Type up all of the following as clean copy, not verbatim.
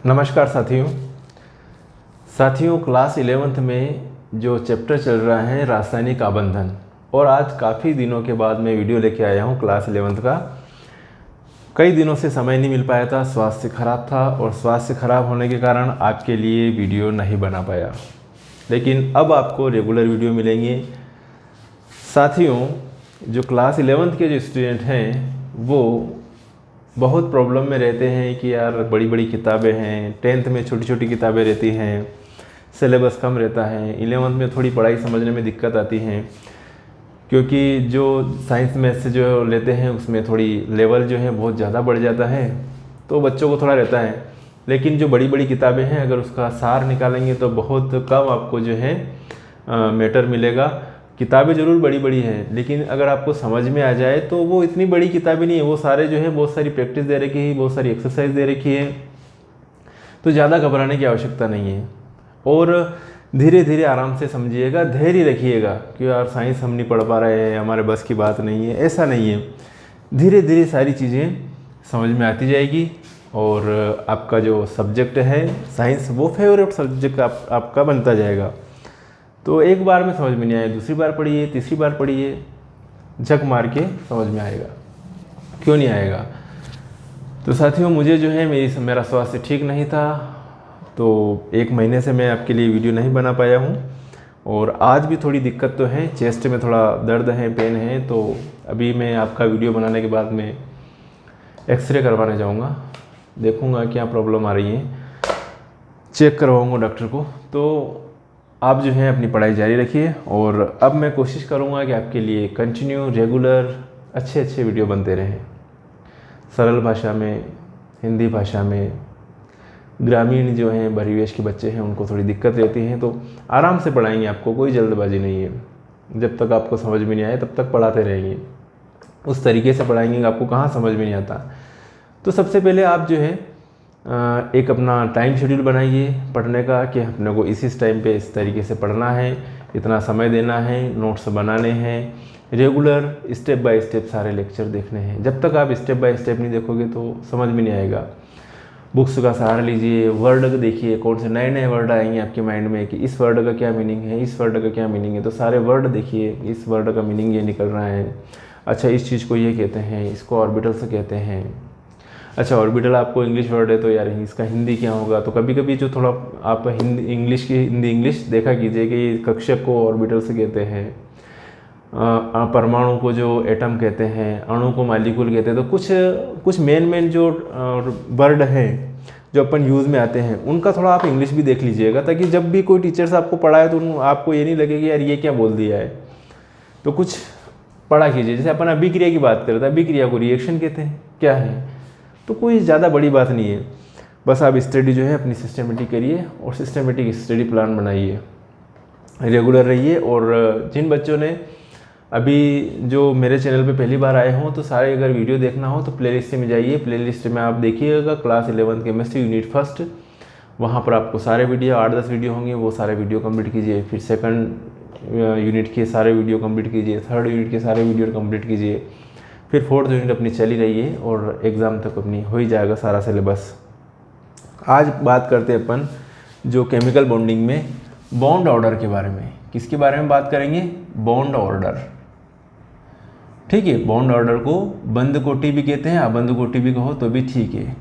नमस्कार साथियों class 11th में जो चैप्टर चल रहा है रासायनिक आबंधन, और आज काफ़ी दिनों के बाद मैं वीडियो लेके आया हूँ क्लास 11th का। कई दिनों से समय नहीं मिल पाया था, स्वास्थ्य खराब था और स्वास्थ्य खराब होने के कारण आपके लिए वीडियो नहीं बना पाया, लेकिन अब आपको रेगुलर वीडियो मिलेंगे। साथियों, जो क्लास 11th के जो स्टूडेंट हैं वो बहुत प्रॉब्लम में रहते हैं कि यार बड़ी बड़ी किताबें हैं, 10th में छोटी छोटी किताबें रहती हैं, सिलेबस कम रहता है, 11th में थोड़ी पढ़ाई समझने में दिक्कत आती है, क्योंकि जो साइंस मैथ से जो लेते हैं उसमें थोड़ी लेवल जो है बहुत ज़्यादा बढ़ जाता है, तो बच्चों को थोड़ा रहता है। लेकिन जो बड़ी बड़ी किताबें हैं अगर उसका सार निकालेंगे तो बहुत कम आपको जो है मैटर मिलेगा। किताबें ज़रूर बड़ी बड़ी हैं, लेकिन अगर आपको समझ में आ जाए तो वो इतनी बड़ी किताबें नहीं है। वो सारे जो है बहुत सारी प्रैक्टिस दे रखी है, बहुत सारी एक्सरसाइज दे रखी है, तो ज़्यादा घबराने की आवश्यकता नहीं है। और धीरे धीरे आराम से समझिएगा, धैर्य रखिएगा कि यार साइंस हम नहीं पढ़ पा रहे हैं, हमारे बस की बात नहीं है, ऐसा नहीं है। धीरे धीरे सारी चीज़ें समझ में आती जाएगी और आपका जो सब्जेक्ट है साइंस वो फेवरेट सब्जेक्ट आपका बनता जाएगा। तो एक बार में समझ में नहीं आया, दूसरी बार पढ़िए, तीसरी बार पढ़िए, झक मार के समझ में आएगा। क्यों नहीं आएगा? तो साथियों, मुझे जो है मेरा स्वास्थ्य ठीक नहीं था, तो 1 महीने से मैं आपके लिए वीडियो नहीं बना पाया हूँ। और आज भी थोड़ी दिक्कत तो है, चेस्ट में थोड़ा दर्द है, पेन है। तो अभी मैं आपका वीडियो बनाने के बाद में एक्सरे करवाने जाऊँगा, देखूँगा क्या प्रॉब्लम आ रही है, चेक करवाऊँगा डॉक्टर को। तो आप जो है अपनी पढ़ाई जारी रखिए, और अब मैं कोशिश करूँगा कि आपके लिए कंटिन्यू रेगुलर अच्छे वीडियो बनते रहें, सरल भाषा में, हिंदी भाषा में। ग्रामीण जो हैं परिवेश के बच्चे हैं उनको थोड़ी दिक्कत रहती है, तो आराम से पढ़ाएंगे आपको, कोई जल्दबाजी नहीं है। जब तक आपको समझ में नहीं आए तब तक पढ़ाते रहेंगे, उस तरीके से पढ़ाएंगे कि आपको कहाँ समझ में नहीं आता। तो सबसे पहले आप जो है एक अपना टाइम शेड्यूल बनाइए पढ़ने का, कि अपने को इस टाइम पे इस तरीके से पढ़ना है, इतना समय देना है, नोट्स बनाने हैं, रेगुलर स्टेप बाय स्टेप सारे लेक्चर देखने हैं। जब तक आप स्टेप बाय स्टेप नहीं देखोगे तो समझ में नहीं आएगा। बुक्स का सहारा लीजिए, वर्ड देखिए, कौन से नए नए वर्ड आएंगे आपके माइंड में कि इस वर्ड का क्या मीनिंग है, इस वर्ड का क्या मीनिंग है। तो सारे वर्ड देखिए, इस वर्ड का मीनिंग ये निकल रहा है, अच्छा इस चीज़ को ये कहते हैं, इसको ऑर्बिटल से कहते हैं। अच्छा, ऑर्बिटल आपको इंग्लिश वर्ड है तो यार इसका हिंदी क्या होगा। तो कभी कभी जो थोड़ा आप हिंदी इंग्लिश देखा कीजिए कि कक्षक को ऑर्बिटल से कहते हैं, परमाणु को जो एटम कहते हैं, अणु को मॉलिक्यूल कहते हैं। तो कुछ मेन जो वर्ड हैं जो अपन यूज़ में आते हैं उनका थोड़ा आप इंग्लिश भी देख लीजिएगा, ताकि जब भी कोई टीचर्स आपको पढ़ाए तो आपको ये नहीं लगे कि यार ये क्या बोल दिया है। तो कुछ पढ़ा कीजिए। जैसे अपन अभिक्रिया की बात करते हैं, अभिक्रिया को रिएक्शन कहते हैं, क्या है, तो कोई ज़्यादा बड़ी बात नहीं है। बस आप स्टडी जो है अपनी सिस्टमेटिक करिए और सिस्टमेटिक स्टडी प्लान बनाइए, रेगुलर रहिए। और जिन बच्चों ने अभी जो मेरे चैनल पे पहली बार आए हों तो सारे अगर वीडियो देखना हो तो प्लेलिस्ट में जाइए, प्लेलिस्ट में आप देखिएगा क्लास 11th केमिस्ट्री यूनिट 1, वहाँ पर आपको सारे वीडियो 8-10 वीडियो होंगे, वो सारे वीडियो कंप्लीट कीजिए। फिर 2nd यूनिट के सारे वीडियो कंप्लीट कीजिए, 3rd यूनिट के सारे वीडियो कंप्लीट कीजिए, फिर 4th यूनिट अपनी चली रहिए और एग्ज़ाम तक अपनी हो ही जाएगा सारा सिलेबस। आज बात करते हैं अपन जो केमिकल बॉन्डिंग में बॉन्ड ऑर्डर के बारे में। किसके बारे में बात करेंगे? Bond order. ठीक है, बॉन्ड ऑर्डर को बंद कोटि भी कहते हैं, अबंध कोटि भी कहो तो भी ठीक है।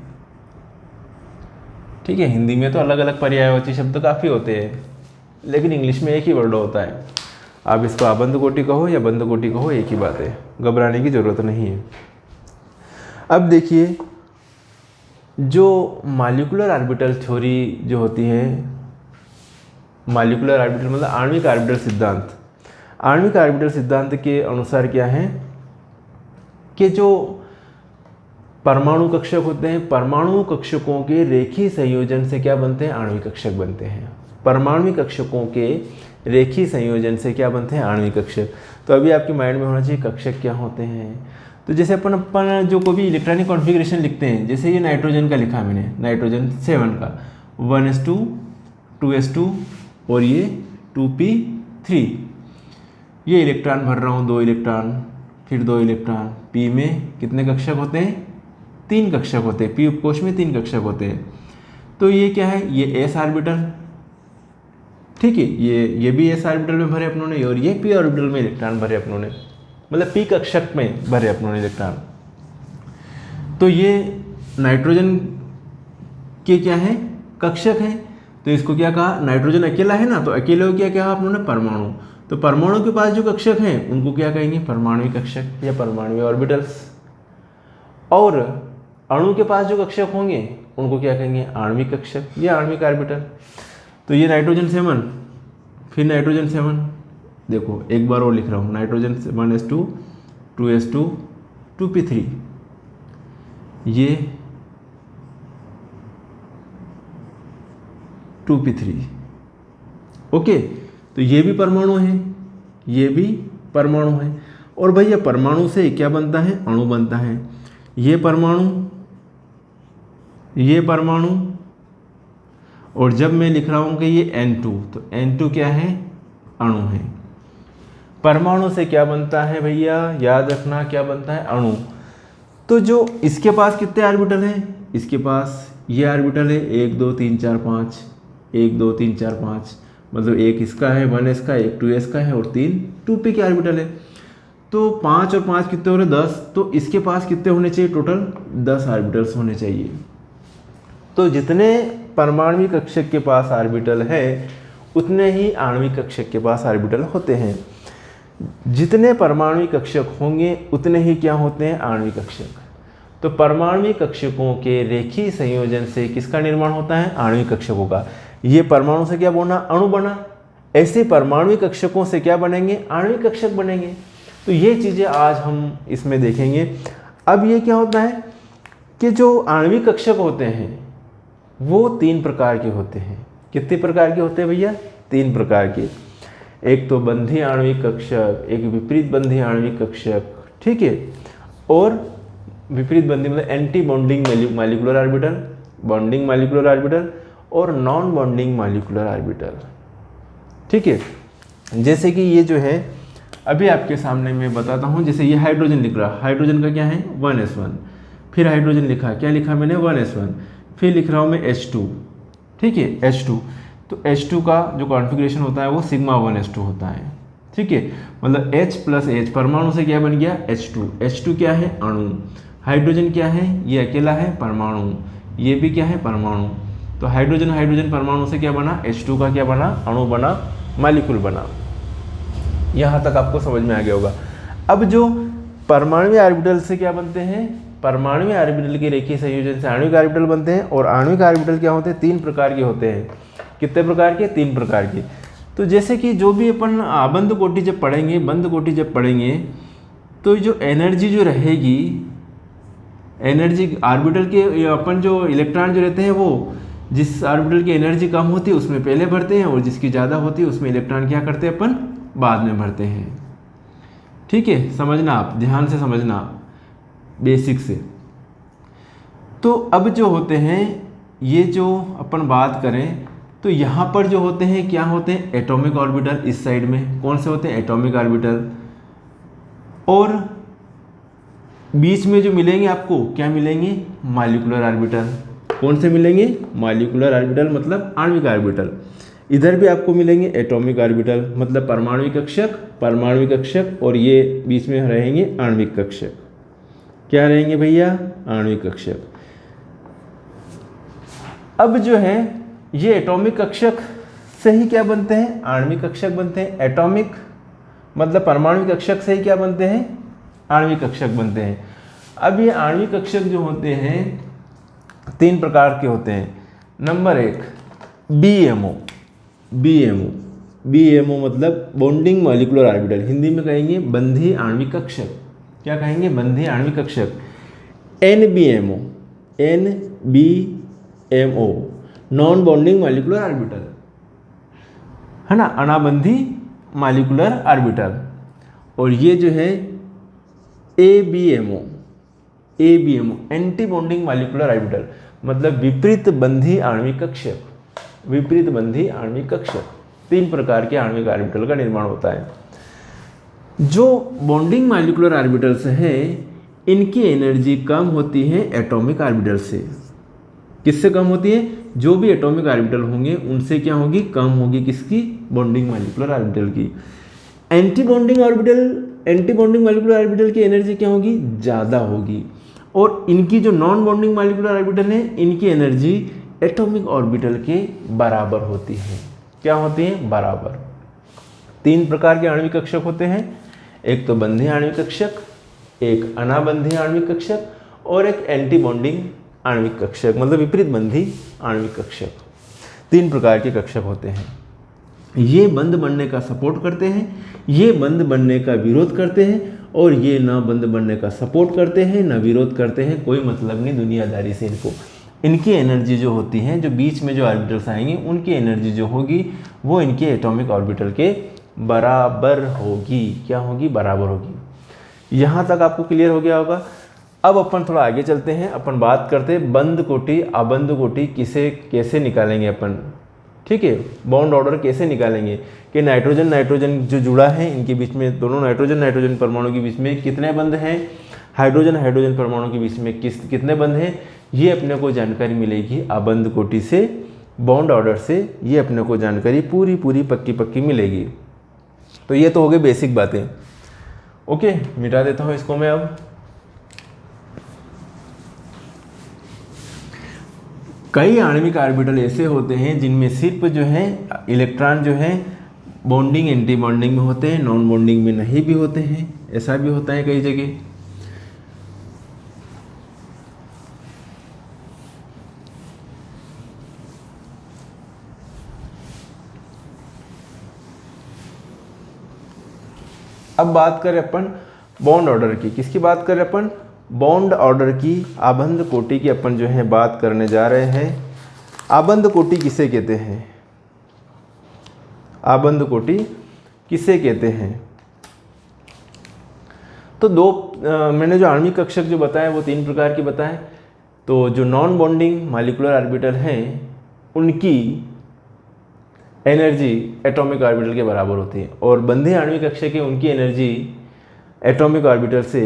ठीक है, हिंदी में तो अलग अलग पर्यायवाची शब्द काफ़ी होते हैं, लेकिन इंग्लिश में एक ही वर्ड होता है। आप इसको अबंध कोटि कहो या बंद कोटि कहो, एक ही बात है, घबराने की ज़रूरत नहीं है। अब देखिए, जो मॉलिक्यूलर ऑर्बिटल थ्योरी जो होती है, मॉलिक्यूलर ऑर्बिटल मतलब आणविक ऑर्बिटल सिद्धांत। आणविक ऑर्बिटल सिद्धांत के अनुसार क्या है कि जो परमाणु कक्षक होते हैं, परमाणु कक्षकों के रेखीय संयोजन से क्या बनते हैं? आणविक कक्षक बनते हैं। परमाणु कक्षकों के रेखीय संयोजन से क्या बनते हैं? आणविक कक्षक। तो अभी आपके माइंड में होना चाहिए कक्षक क्या होते हैं। तो जैसे अपन जो कोई भी इलेक्ट्रॉनिक कॉन्फ़िगरेशन लिखते हैं, जैसे ये नाइट्रोजन का लिखा मैंने, नाइट्रोजन 7 का 1s2 2s2 और ये 2p3, ये इलेक्ट्रॉन भर रहा हूँ, 2 इलेक्ट्रॉन, फिर 2 इलेक्ट्रॉन। पी में कितने कक्षक होते हैं? 3 कक्षक होते हैं। पी उपकोष में 3 कक्षक होते हैं। तो ये क्या है, ये एस ऑर्बिटल, ठीक है, ये भी एस ऑर्बिटल में भरे अपनों ने, और ये पी ऑर्बिटल में इलेक्ट्रॉन भरे अपनों ने, मतलब पी कक्षक में भरे अपनों ने इलेक्ट्रॉन। तो ये नाइट्रोजन के क्या है, कक्षक है। तो इसको क्या कहा, नाइट्रोजन अकेला है ना, तो अकेले को क्या कहा आप लोगों ने, परमाणु। तो परमाणु के पास जो कक्षक हैं उनको क्या कहेंगे, परमाणु कक्षक या परमाणु ऑर्बिटल्स। और अणु के पास जो कक्षक होंगे उनको क्या कहेंगे, आणविक कक्षक या आणविक ऑर्बिटल। तो ये नाइट्रोजन 7, फिर नाइट्रोजन 7, देखो एक बार और लिख रहा हूँ, नाइट्रोजन 1s2 2s2 2p3, ये 2p3, ओके। तो ये भी परमाणु है, ये भी परमाणु है। और भैया परमाणु से क्या बनता है, अणु बनता है। ये परमाणु, ये परमाणु, और जब मैं लिख रहा हूँ कि ये N2, तो N2 क्या है, अणु है। परमाणु से क्या बनता है भैया, याद रखना क्या बनता है, अणु। तो जो इसके पास कितने ऑर्बिटल हैं, इसके पास ये ऑर्बिटल है 1 2 3 4 5, 1 2 3 4 5, मतलब एक इसका है, 1s का, एक 2s का है, और 3 2p के ऑर्बिटल है। तो 5 और 5 कितने हो रहे, 10। तो इसके पास कितने होने चाहिए, टोटल 10 ऑर्बिटल्स होने चाहिए। तो जितने परमाणु कक्षक के पास ऑर्बिटल है उतने ही आणविक कक्षक के पास ऑर्बिटल होते हैं। जितने परमाणु कक्षक होंगे उतने ही क्या होते हैं, आणविक कक्षक। तो परमाणु कक्षकों के रेखीय संयोजन से किसका निर्माण होता है, आणविक कक्षकों का। ये परमाणु से क्या बना, अणु बना। ऐसे परमाणु कक्षकों से क्या बनेंगे, आणविक कक्षक बनेंगे। तो ये चीज़ें आज हम इसमें देखेंगे। अब ये क्या होता है कि जो आणविक कक्षक होते हैं वो 3 प्रकार के होते हैं। कितने प्रकार के होते हैं भैया, 3 प्रकार के। एक तो बंधी आणविक कक्षक, एक विपरीत बंधी आणविक कक्षक, ठीक है, और विपरीत बंधी मतलब anti bonding molecular orbital, bonding molecular orbital, और नॉन बॉन्डिंग मॉलिक्यूलर ऑर्बिटल, ठीक है। जैसे कि ये जो है अभी आपके सामने मैं बताता हूँ, जैसे ये हाइड्रोजन लिख रहा, हाइड्रोजन का क्या है 1s1, फिर हाइड्रोजन लिखा, क्या लिखा मैंने 1s1, फिर लिख रहा हूँ मैं H2, ठीक है, H2। तो H2 का जो कॉन्फ़िगरेशन होता है वो सिग्मा 1s2 होता है, ठीक है, मतलब H प्लस H, परमाणु से क्या बन गया H2। H2 क्या है, अणु। हाइड्रोजन क्या है, ये अकेला है, परमाणु। ये भी क्या है, परमाणु। तो हाइड्रोजन हाइड्रोजन परमाणु से क्या बना, H2 का क्या बना, अणु बना, मॉलिक्यूल बना। यहाँ तक आपको समझ में आ गया होगा। अब जो परमाणु ऑर्बिटल से क्या बनते हैं, परमाणु ऑर्बिटल के रेखीय संयोजन से आणविक ऑर्बिटल बनते हैं। और आणविक ऑर्बिटल क्या होते हैं, 3 प्रकार के होते हैं। कितने प्रकार के, 3 प्रकार के। तो जैसे कि जो भी अपन बंद कोटि जब पढ़ेंगे, बंद कोटि जब पढ़ेंगे तो जो एनर्जी जो रहेगी, एनर्जी ऑर्बिटल के अपन जो इलेक्ट्रॉन जो रहते हैं वो जिस ऑर्बिटल की एनर्जी कम होती है उसमें पहले भरते हैं, और जिसकी ज़्यादा होती है उसमें इलेक्ट्रॉन क्या करते हैं, अपन बाद में भरते हैं। ठीक है, समझना आप, ध्यान से समझना बेसिक से। तो अब जो होते हैं ये जो अपन बात करें तो यहाँ पर जो होते हैं क्या होते हैं, एटॉमिक ऑर्बिटल। इस साइड में कौन से होते हैं, एटॉमिक ऑर्बिटल। और बीच में जो मिलेंगे आपको क्या मिलेंगे, मॉलिक्यूलर ऑर्बिटल। कौन से मिलेंगे, मॉलिक्यूलर ऑर्बिटल मतलब आणविक ऑर्बिटल। इधर भी आपको मिलेंगे एटॉमिक ऑर्बिटल मतलब परमाणु कक्षक, परमाणु कक्षक, और ये बीच में रहेंगे आणविक कक्षक। क्या रहेंगे भैया, आणविक कक्षक। अब जो है ये एटॉमिक कक्षक से ही क्या बनते हैं, आणविक कक्षक बनते हैं। एटॉमिक मतलब परमाणु कक्षक से ही क्या बनते हैं, आणविक कक्षक बनते हैं। अब ये आणविक कक्षक जो होते हैं 3 प्रकार के होते हैं। नंबर 1 BMO, BMO, BMO मतलब बॉन्डिंग मॉलिक्यूलर ऑर्बिटल, हिंदी में कहेंगे बंधी आणविक कक्षक। क्या कहेंगे, बंधी आणविक कक्षक। NBMO, NBMO non bonding molecular orbital, है ना, अनाबंधी मॉलिक्यूलर ऑर्बिटल। और ये जो है ABMO, ABMO anti bonding molecular orbital मतलब विपरीत बंधी आणविक कक्षक, विपरीत बंधी आणविक कक्षक। 3 प्रकार के आणविक ऑर्बिटल का निर्माण होता है। जो बॉन्डिंग मॉलिक्यूलर ऑर्बिटल्स हैं इनकी एनर्जी कम होती है एटॉमिक ऑर्बिटल से। किससे कम होती है, जो भी एटॉमिक ऑर्बिटल होंगे उनसे क्या होगी, कम होगी किसकी, बॉन्डिंग मॉलिक्यूलर ऑर्बिटल की। एंटी बॉन्डिंग मॉलिक्यूलर ऑर्बिटल की एनर्जी क्या होगी, ज़्यादा होगी। और इनकी जो नॉन बॉन्डिंग मॉलिक्यूलर ऑर्बिटल है, इनकी एनर्जी एटॉमिक ऑर्बिटल के बराबर होती है। क्या होती है, बराबर। 3 प्रकार के आणविक कक्षक होते हैं, एक तो बंधीय आणविक कक्षक, एक अनाबंधीय आणविक कक्षक और एक एंटी बॉन्डिंग आणविक कक्षक, मतलब विपरीत बंधी आणविक कक्षक। 3 प्रकार के कक्षक होते हैं। ये बंध बनने का सपोर्ट करते हैं, ये बंध बनने का विरोध करते हैं, और ये ना बंध बनने का सपोर्ट करते हैं ना विरोध करते हैं। कोई मतलब नहीं दुनियादारी से इनको। इनकी एनर्जी जो होती है, जो बीच में जो ऑर्बिटल्स आएंगे, उनकी एनर्जी जो होगी वो इनके एटॉमिक ऑर्बिटल के बराबर होगी। क्या होगी, बराबर होगी। यहाँ तक आपको क्लियर हो गया होगा। अब अपन थोड़ा आगे चलते हैं, अपन बात करते हैं बंध कोटि अबंध कोटि कैसे निकालेंगे अपन। ठीक है, बॉन्ड ऑर्डर कैसे निकालेंगे कि नाइट्रोजन नाइट्रोजन जो जुड़ा है, इनके बीच में, दोनों नाइट्रोजन परमाणु के बीच में कितने बंध हैं, हाइड्रोजन परमाणु के बीच में कितने बंध हैं, ये अपने को जानकारी मिलेगी अबंध कोटि से, बॉन्ड ऑर्डर से। ये अपने को जानकारी पूरी पक्की मिलेगी। तो ये तो हो गई बेसिक बातें। ओके, मिटा देता हूँ इसको मैं। अब कई आणविक ऑर्बिटल ऐसे होते हैं जिनमें सिर्फ जो है इलेक्ट्रॉन जो है बॉन्डिंग एंटी बॉन्डिंग में होते हैं, नॉन बॉन्डिंग में नहीं भी होते हैं। ऐसा भी होता है कई जगह। अब बात करें अपन बॉन्ड ऑर्डर की। किसकी बात करें अपन, बॉन्ड ऑर्डर की। आबंध कोटि की अपन जो है बात करने जा रहे हैं। आबंध कोटि किसे कहते हैं, आबंध कोटि किसे कहते हैं। तो मैंने जो आणविक कक्षक जो बताए वो 3 प्रकार के बताए। तो जो नॉन बॉन्डिंग मॉलिक्यूलर ऑर्बिटल हैं, उनकी एनर्जी एटॉमिक ऑर्बिटल के बराबर होती है, और बंधीय आणविक कक्षक है, उनकी एनर्जी एटॉमिक ऑर्बिटल से,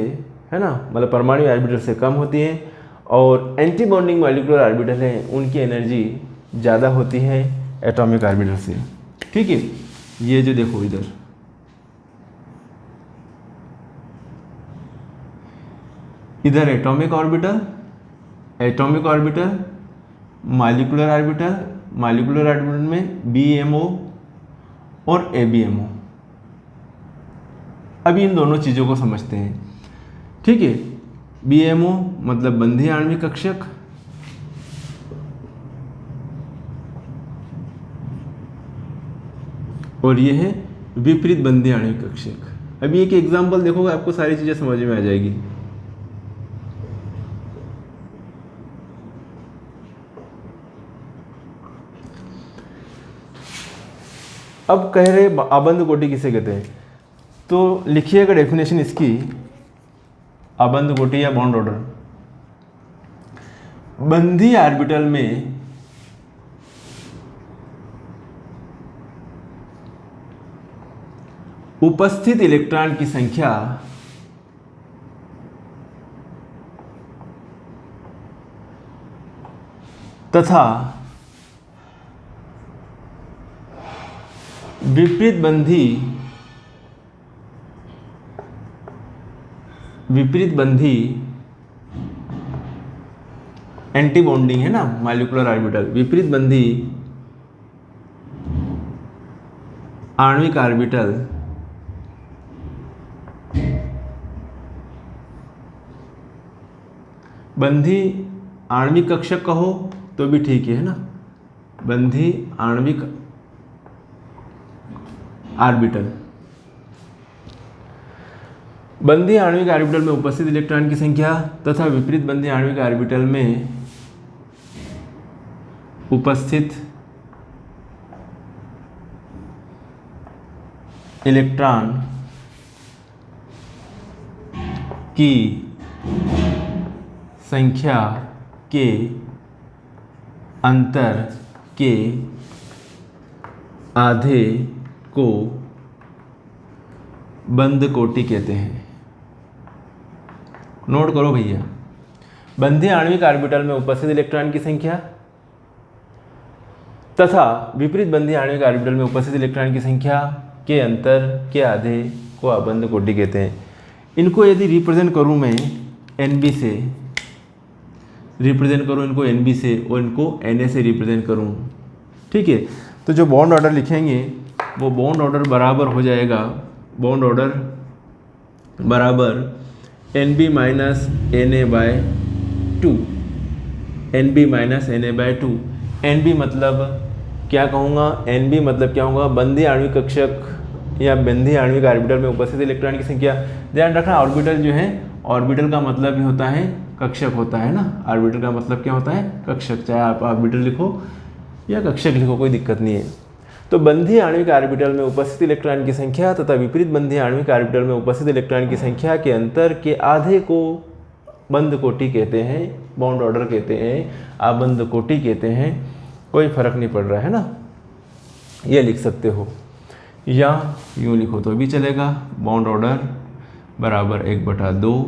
है ना, मतलब परमाणु ऑर्बिटल से कम होती है। और एंटी बॉन्डिंग मॉलिक्यूलर ऑर्बिटल है, उनकी एनर्जी ज़्यादा होती है एटॉमिक ऑर्बिटल से। ठीक है, ये जो देखो इधर, इधर एटॉमिक ऑर्बिटल, मॉलिक्यूलर ऑर्बिटल में BMO और ABMO। अभी इन दोनों चीज़ों को समझते हैं। ठीक है, BMO मतलब बंधीय आणविक कक्षक, और ये है विपरीत बंधीय आणविक कक्षक। अभी एक एग्जांपल देखोगे आपको सारी चीज़ें समझ में आ जाएगी। अब कह रहे अबंध कोटि किसे कहते हैं, तो लिखिएगा डेफिनेशन इसकी। अबंध कोटि या बॉन्ड ऑर्डर, बंधीय ऑर्बिटल में उपस्थित इलेक्ट्रॉन की संख्या तथा विपरीत बंधी एंटी बॉन्डिंग है ना मॉलिक्यूलर ऑर्बिटल, विपरीत बंधी आणविक ऑर्बिटल बंधी आणविक कक्षक कहो तो भी ठीक है ना, बंधी आणविक ऑर्बिटल, बंधी आणविक ऑर्बिटल में उपस्थित इलेक्ट्रॉन की संख्या तथा विपरीत बंधी आणविक ऑर्बिटल में उपस्थित इलेक्ट्रॉन की संख्या के अंतर के आधे को बंध कोटि कहते हैं। नोट करो भैया, बंधीय आणविक ऑर्बिटल में उपस्थित इलेक्ट्रॉन की संख्या तथा विपरीत बंधीय आणविक ऑर्बिटल में उपस्थित इलेक्ट्रॉन की संख्या के अंतर के आधे को आबंध कोटि कहते हैं। इनको यदि रिप्रेजेंट करूँ मैं NB से, रिप्रेजेंट करूँ इनको NB से और इनको Na से रिप्रेजेंट करूँ, ठीक है, तो जो बॉन्ड ऑर्डर लिखेंगे वो बॉन्ड ऑर्डर बराबर हो जाएगा, बॉन्ड ऑर्डर बराबर NB minus Na/2, NB minus Na/2। NB मतलब क्या कहूँगा, NB मतलब क्या होगा, बंधीय आणविक कक्षक या बंधीय आणविक ऑर्बिटल में उपस्थित इलेक्ट्रॉन की संख्या। ध्यान रखना ऑर्बिटल जो है, ऑर्बिटल का मतलब भी होता है कक्षक होता है ना, ऑर्बिटल का मतलब क्या होता है, कक्षक। चाहे आप ऑर्बिटल लिखो या कक्षक लिखो कोई दिक्कत नहीं है। तो बंधीय आणविक ऑर्बिटल में उपस्थित इलेक्ट्रॉन की संख्या तथा विपरीत बंधीय आणविक ऑर्बिटल में उपस्थित इलेक्ट्रॉन की संख्या के अंतर के आधे को बंध कोटि कहते हैं, बॉन्ड ऑर्डर कहते हैं, आबंध कोटि कहते हैं। कोई फर्क नहीं पड़ रहा है ना, ये लिख सकते हो या यूँ लिखो तो भी चलेगा, बॉन्ड ऑर्डर बराबर 1/2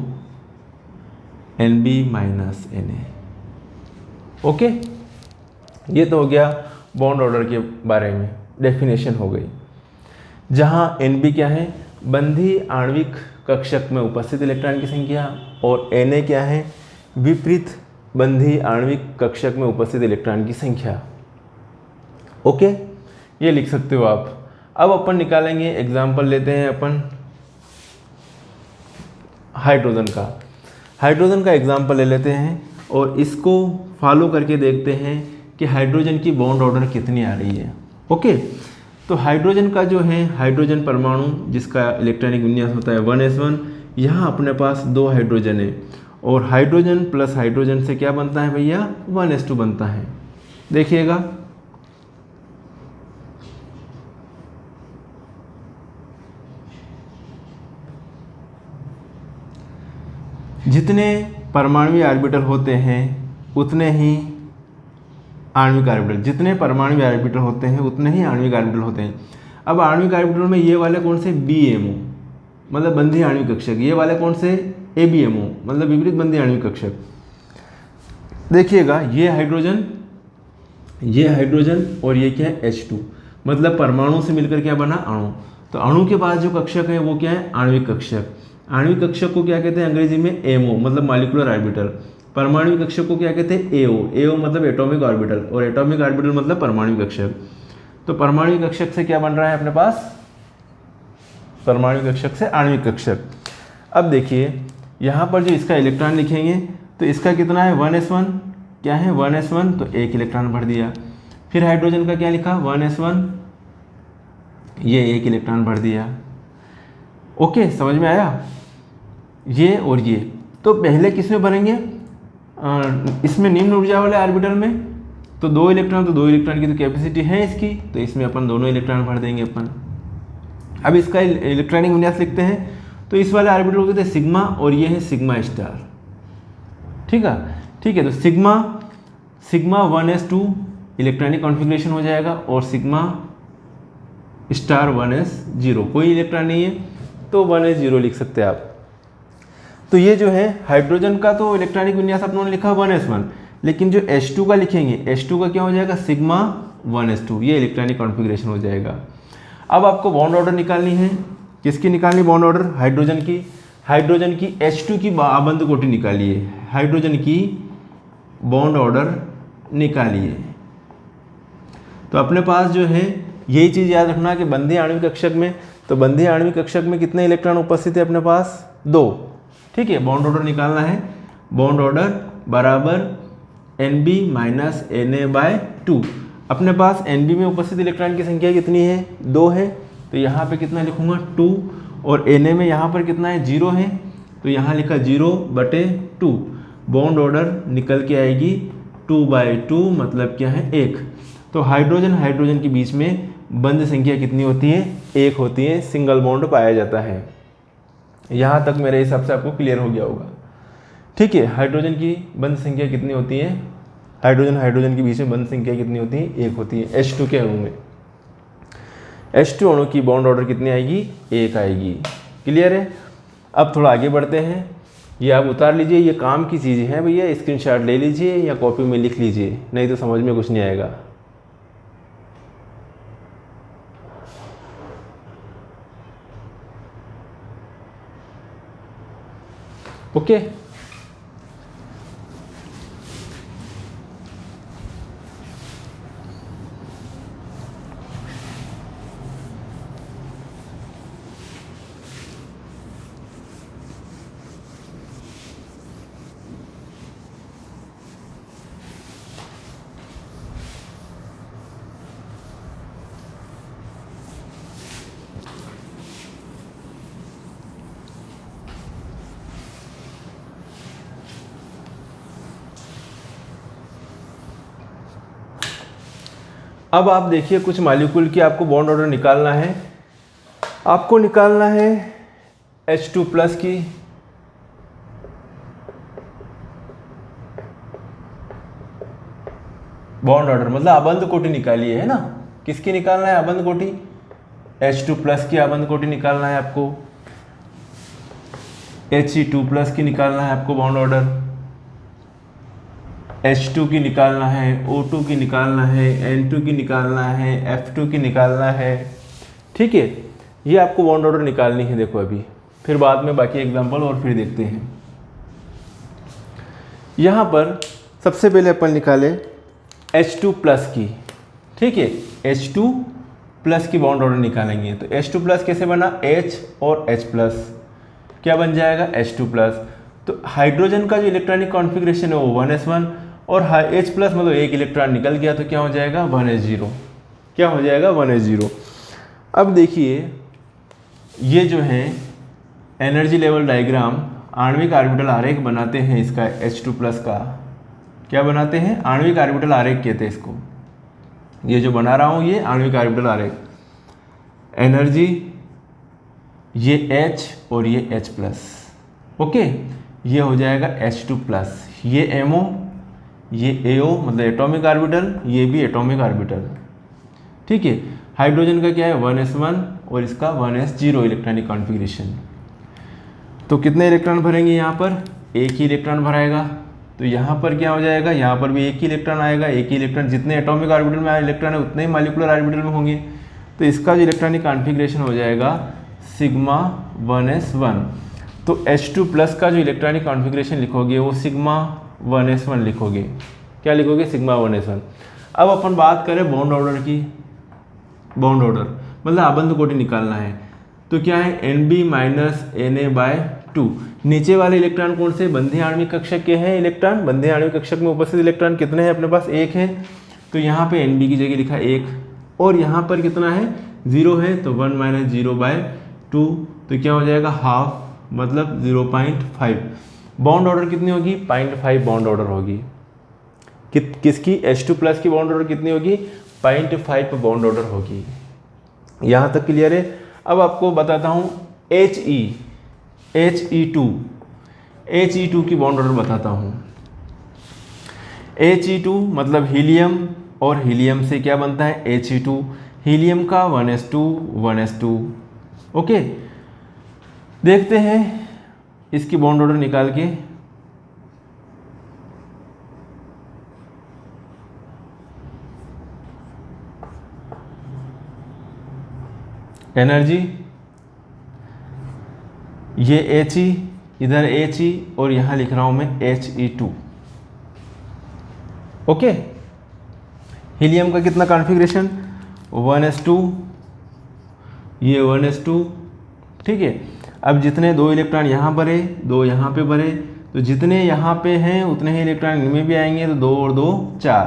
NB माइनस Na। ओके, ये तो हो गया बॉन्ड ऑर्डर के बारे में, डेफिनेशन हो गई। जहाँ NB क्या है, बंधीय आणविक कक्षक में उपस्थित इलेक्ट्रॉन की संख्या, और Na क्या है, विपरीत बंधीय आणविक कक्षक में उपस्थित इलेक्ट्रॉन की संख्या। ओके, ये लिख सकते हो आप। अब अपन निकालेंगे, एग्जाम्पल लेते हैं अपन हाइड्रोजन का। हाइड्रोजन का एग्जाम्पल ले लेते हैं और इसको फॉलो करके देखते हैं कि हाइड्रोजन की बॉन्ड ऑर्डर कितनी आ रही है। ओके, तो हाइड्रोजन का जो है, हाइड्रोजन परमाणु जिसका इलेक्ट्रॉनिक विन्यास होता है 1s1, यहाँ अपने पास 2 हाइड्रोजन है और हाइड्रोजन प्लस हाइड्रोजन से क्या बनता है भैया, 1s2 बनता है। देखिएगा, जितने परमाणु ऑर्बिटल होते हैं उतने ही आणविक ऑर्बिटल, जितने परमाणु ऑर्बिटल होते हैं उतने ही आणविक ऑर्बिटल होते हैं। अब आणविक ऑर्बिटल में ये वाले कौन से, BMO मतलब बंधीय आणविक कक्षक, ये वाले कौन से, ABMO मतलब विपरीत बंधीय आणविक कक्षक। देखिएगा, ये हाइड्रोजन और ये क्या है, H2 मतलब परमाणु से मिलकर क्या बना, अणु। तो अणु के पास जो कक्षक है वो क्या है, आणविक कक्षक। आणविक कक्षक को क्या कहते हैं अंग्रेजी में, MO मतलब मॉलिक्यूलर ऑर्बिटल। परमाणु कक्षक को क्या कहते हैं, AO मतलब एटॉमिक ऑर्बिटल, और एटॉमिक ऑर्बिटल मतलब परमाणु कक्षक। तो परमाणु कक्षक से क्या बन रहा है अपने पास, परमाणु कक्षक से आणविक कक्षक। अब देखिए यहाँ पर जो इसका इलेक्ट्रॉन लिखेंगे तो इसका कितना है, 1s1, क्या है 1s1, तो 1 इलेक्ट्रॉन भर दिया। फिर हाइड्रोजन का क्या लिखा, 1s1, ये 1 इलेक्ट्रॉन भर दिया। ओके, समझ में आया, ये और ये। तो पहले किस में भरेंगे, इसमें निम्न ऊर्जा वाले ऑर्बिटल में, तो 2 इलेक्ट्रॉन, तो 2 इलेक्ट्रॉन की तो कैपेसिटी है इसकी, तो इसमें अपन दोनों इलेक्ट्रॉन भर देंगे अपन। अब इसका इलेक्ट्रॉनिक विन्यास लिखते हैं, तो इस वाले ऑर्बिटल को कहते हैं सिग्मा और ये है सिग्मा स्टार। ठीक है, तो सिग्मा 1s2 इलेक्ट्रॉनिक कॉन्फ़िगरेशन हो जाएगा और सिग्मा स्टार 1s0, कोई इलेक्ट्रॉन नहीं है तो 1s0 लिख सकते हैं आप। तो ये जो है हाइड्रोजन का तो इलेक्ट्रॉनिक विन्यास अपनों ने लिखा 1s1, लेकिन जो H2 का लिखेंगे, H2 का क्या हो जाएगा, सिग्मा 1s2, ये इलेक्ट्रॉनिक कॉन्फ़िगरेशन हो जाएगा। अब आपको बॉन्ड ऑर्डर निकालनी है, किसकी निकालनी बॉन्ड ऑर्डर, हाइड्रोजन की H2 की आबंध कोटि निकालिए, हाइड्रोजन की बॉन्ड ऑर्डर निकालिए। तो अपने पास जो है यही चीज़ याद रखना कि बंधीय आणविक कक्षक में, तो बंधीय आणविक कक्षक में कितने इलेक्ट्रॉन उपस्थित है अपने पास, 2। ठीक है, बॉन्ड ऑर्डर निकालना है, बॉन्ड ऑर्डर बराबर NB माइनस Na/2। अपने पास NB में उपस्थित इलेक्ट्रॉन की संख्या कितनी है, 2 है, तो यहाँ पे कितना लिखूंगा 2, और Na में यहाँ पर कितना है, 0 है, तो यहाँ लिखा 0/2। बॉन्ड ऑर्डर निकल के आएगी 2/2 मतलब क्या है, 1। तो हाइड्रोजन के बीच में बंध संख्या कितनी होती है, 1 होती है, सिंगल बॉन्ड पाया जाता है। यहाँ तक मेरे हिसाब से आपको क्लियर हो गया होगा। ठीक है, हाइड्रोजन की बंध संख्या कितनी होती है, हाइड्रोजन के बीच में बंध संख्या कितनी होती है, 1 होती है। H2 के अणु में, H2 अणु की बॉन्ड ऑर्डर कितनी आएगी, 1 आएगी। क्लियर है। अब थोड़ा आगे बढ़ते हैं, ये आप उतार लीजिए, ये काम की चीज़ें हैं भैया, स्क्रीनशॉट ले लीजिए या कॉपी में लिख लीजिए, नहीं तो समझ में कुछ नहीं आएगा। ओके। अब आप देखिए कुछ मॉलिक्यूल की आपको बॉन्ड ऑर्डर निकालना है। आपको निकालना है H2+ की बॉन्ड ऑर्डर, मतलब आबंध कोटि निकालिए, है ना। किसकी निकालना है? आबंध कोटि। H2+ की आबंध कोटि निकालना है आपको। He2+ की निकालना है आपको बॉन्ड ऑर्डर। H2 की निकालना है, O2 की निकालना है, N2 की निकालना है, F2 की निकालना है। ठीक है, ये आपको बॉन्ड ऑर्डर निकालनी है। देखो अभी, फिर बाद में बाकी एग्जांपल और फिर देखते हैं। यहाँ पर सबसे पहले अपन निकाले H2+ की। ठीक है, H2+ की बॉन्ड ऑर्डर निकालेंगे। तो H2+ कैसे बना? H और H+, क्या बन जाएगा? H2+। तो हाइड्रोजन का जो इलेक्ट्रॉनिक कॉन्फ़िगरेशन है वो 1s1 और H+ मतलब एक इलेक्ट्रॉन निकल गया तो क्या हो जाएगा? 1s0। क्या हो जाएगा? 1s0। अब देखिए, ये जो है एनर्जी लेवल डायग्राम, आणविक ऑर्बिटल आरेख बनाते हैं इसका H2+ का। क्या बनाते हैं? आणविक ऑर्बिटल आरेख कहते हैं इसको। ये जो बना रहा हूँ ये आणविक ऑर्बिटल आरेख। एनर्जी, ये H और ये H+। ओके, ये हो जाएगा H2+। ये MO, ये AO मतलब एटॉमिक ऑर्बिटल, ये भी एटॉमिक ऑर्बिटल। ठीक है, हाइड्रोजन का क्या है? 1s1 और इसका 1s0 इलेक्ट्रॉनिक कॉन्फ़िगरेशन। तो कितने इलेक्ट्रॉन भरेंगे यहाँ पर? एक ही इलेक्ट्रॉन भराएगा। तो यहाँ पर क्या हो जाएगा? यहाँ पर भी एक ही इलेक्ट्रॉन आएगा। एक ही इलेक्ट्रॉन, जितने एटॉमिक ऑर्बिटल में इलेक्ट्रॉन है उतने ही मॉलिक्यूलर ऑर्बिटल में होंगे। तो इसका जो इलेक्ट्रॉनिक कॉन्फ़िगरेशन हो जाएगा सिग्मा 1s1। तो H2+ का जो इलेक्ट्रॉनिक कॉन्फ़िगरेशन लिखोगे वो सिग्मा 1s1 लिखोगे। क्या लिखोगे? Sigma 1s1। अब अपन बात करें बॉन्ड ऑर्डर की। बॉन्ड ऑर्डर मतलब आबंध कोटि निकालना है। तो क्या है? Nb - Na/2। नीचे वाले इलेक्ट्रॉन कौन से? बंधीय आणविक कक्षक के हैं इलेक्ट्रॉन। बंधीय आणविक कक्षक में उपस्थित इलेक्ट्रॉन कितने हैं अपने पास? एक है। तो यहाँ पे Nb की जगह लिखा 1 और यहाँ पर कितना है? 0 है। तो 1 - 0/2 तो क्या हो जाएगा? हाफ, मतलब 0.5। बॉन्ड ऑर्डर कितनी होगी? 0.5 बॉन्ड ऑर्डर होगी। किसकी? H2+ की बॉन्ड ऑर्डर कितनी होगी? 0.5 बॉन्ड ऑर्डर होगी। यहाँ तक क्लियर है? अब आपको बताता हूँ He2 की बॉन्ड ऑर्डर बताता हूँ। He2 मतलब हीलियम, और हीलियम से क्या बनता है? He2। हीलियम का 1s2। ओके, देखते हैं इसकी बॉन्ड ऑर्डर निकाल के। एनर्जी, ये He, इधर He और यहाँ लिख रहा हूँ मैं He2। ओके, हीलियम का कितना कॉन्फ़िगरेशन? 1s2, ये 1s2। ठीक है, अब जितने 2 इलेक्ट्रॉन यहाँ भरे, 2 यहाँ पे भरे, तो जितने यहाँ पे हैं उतने ही इलेक्ट्रॉन इनमें भी आएंगे। तो 2 और 2 4।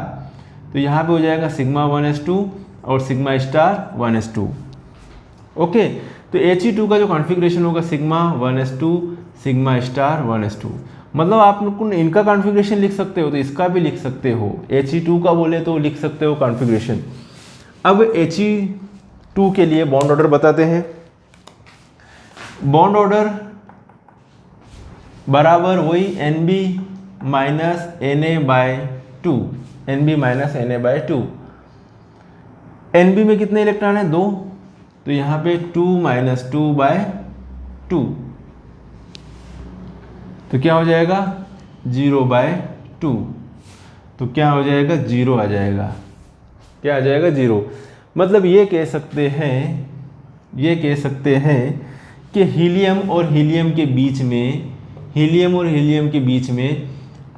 तो यहाँ पे हो जाएगा सिग्मा 1s2 और सिग्मा स्टार 1s2। ओके, तो He2 का जो कॉन्फ़िगरेशन होगा sigma 1s2 sigma star 1s2। मतलब आप लोग इनका कॉन्फ़िगरेशन लिख सकते हो तो इसका भी लिख सकते हो। He2 का बोले तो लिख सकते हो कॉन्फ़िगरेशन। अब He2 के लिए बॉन्ड ऑर्डर बताते हैं। बॉन्ड ऑर्डर बराबर वही Nb - Na/2। Nb - Na/2। Nb में कितने इलेक्ट्रॉन है? 2। तो यहाँ पे 2 - 2/2 तो क्या हो जाएगा? 0/2। तो क्या हो जाएगा? 0 आ जाएगा। क्या आ जाएगा? 0। मतलब ये कह सकते हैं कि हीलियम और हीलियम के बीच में हीलियम और हीलियम के बीच में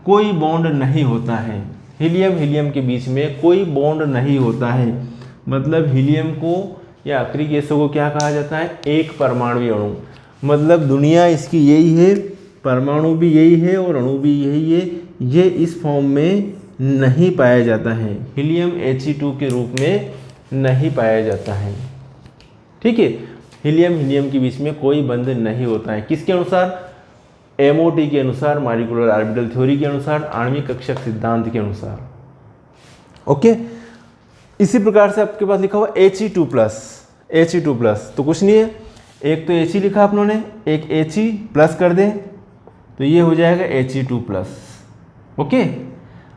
कोई बॉन्ड नहीं होता है। हीलियम हीलियम के बीच में कोई बॉन्ड नहीं होता है, मतलब हीलियम को या आखिरी गैसों को क्या कहा जाता है, एक परमाणु अणु। मतलब दुनिया इसकी यही है, परमाणु भी यही है और अणु भी यही है। ये इस फॉर्म में नहीं पाया जाता है, हीलियम He2 के रूप में नहीं पाया जाता है। ठीक है, हीलियम हीलियम के बीच में कोई बंध नहीं होता है। किसके अनुसार, MOT के अनुसार, मॉलिक्यूलर ऑर्बिटल थ्योरी के अनुसार, आणविक कक्षक सिद्धांत के अनुसार। ओके, इसी प्रकार से आपके पास लिखा हुआ He2 प्लस। He2 प्लस तो कुछ नहीं है, एक तो He लिखा आप लोगों ने, एक He प्लस कर दें तो ये हो जाएगा He2 प्लस। ओके,